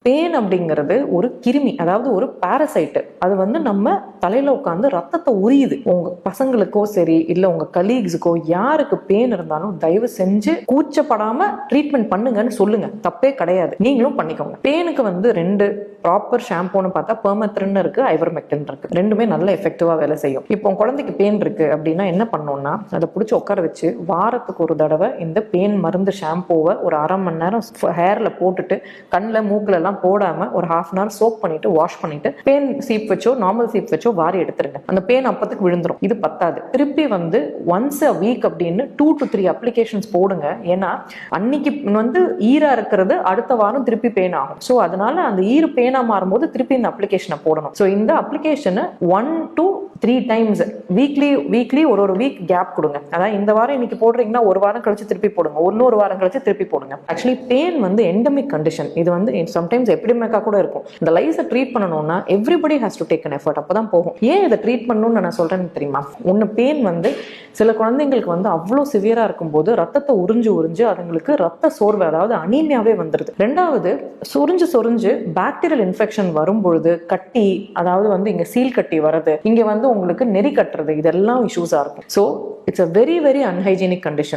Pan அப்படிங்கிறது ஒரு கிருமி, அதாவது ஒரு பாரசைட்டு. அது வந்து நம்ம தலையில உட்காந்து ரத்தத்தை உரியுது. உங்க பசங்களுக்கோ சரி, இல்ல உங்க கலீக்ஸுக்கோ யாருக்கு பேன் இருந்தாலும் தயவு செஞ்சு கூச்சப்படாம ட்ரீட்மெண்ட் பண்ணுங்கன்னு சொல்லுங்க. தப்பே கிடையாது, நீங்களும் பண்ணிக்கோங்க. பேனுக்கு வந்து 2 ப்ராப்பர் ஷாம்பூன்னு பார்த்தா பெர்மெத்ரின் இருக்கு, ஐவர்மெக்டின் இருக்கு. ரெண்டுமே நல்ல எஃபெக்டிவா வேலை செய்யும். இப்போ குழந்தைக்கு பேன் இருக்கு அப்படின்னா என்ன பண்ணணும்னா, அதை பிடிச்சி உட்கார வச்சு வாரத்துக்கு ஒரு தடவை இந்த பேன் மருந்து ஷாம்பூவை ஒரு 1/2 மணி நேரம் ஹேர்ல போட்டுட்டு கண்ணில் மூக்குல எல்லாம் போடாம ஒரு 1/2 அன் ஹவர் சோக் பண்ணிட்டு வாஷ் பண்ணிட்டு பேன் சீப் வச்சோ நார்மல் சீப் வச்சோ வாரி எடுத்துருங்க. அந்த பேன் அப்பத்துக்கு விழுந்துரும். இது பத்தாது, திருப்பி வந்து ஒன்ஸ் அ வீக் அப்படின்னு 2 to 3 அப்ளிகேஷன்ஸ் போடுங்க. ஏன்னா அன்னைக்கு வந்து ஈரா இருக்கிறது அடுத்த வாரம் திருப்பி பேன் ஆகும். ஸோ அதனால அந்த ஈர பேனா மாறும்போது திருப்பி இந்த அப்ளிகேஷனை போடணும். ஸோ இந்த அப்ளிகேஷனை 1 to 3 டைம்ஸ் வீக்லி ஒரு வீக் கேப் கொடுங்க. அதாவது இந்த வாரம் இன்னைக்கு போடுறீங்கன்னா ஒரு வாரம் கழிச்சு திருப்பி போடுங்க, இன்னொரு வாரம் கழிச்சு திருப்பி போடுங்க. ஆக்சுவலி பெயின் வந்து எண்டமிக் கண்டிஷன். இது வந்து சம்டைம்ஸ் எபிடமிக்கா கூட இருக்கும். இந்த லைஸை ட்ரீட் பண்ணணும்னா everybody has to take an effort. அப்பதான் போகும். ஏன் இதை ட்ரீட் பண்ணணும்னு நான் சொல்றேன்னு தெரியுமா? ஒன்னு பெயின் வந்து சில குழந்தைங்களுக்கு வந்து அவ்வளோ சிவியரா இருக்கும்போது ரத்தத்தை உறிஞ்சு அதுங்களுக்கு ரத்த சோர்வு, அதாவது அனீமியாவே வந்துருது. ரெண்டாவது சொரிஞ்சு பாக்டீரியல் இன்ஃபெக்ஷன் வரும்பொழுது கட்டி, அதாவது வந்து இங்க சீல் கட்டி வர்றது, இங்க வந்து உங்களுக்கு நெறி கட்டுறது, இதெல்லாம் இஷ்யூஸா இருக்கும். So it's a very very unhygienic condition.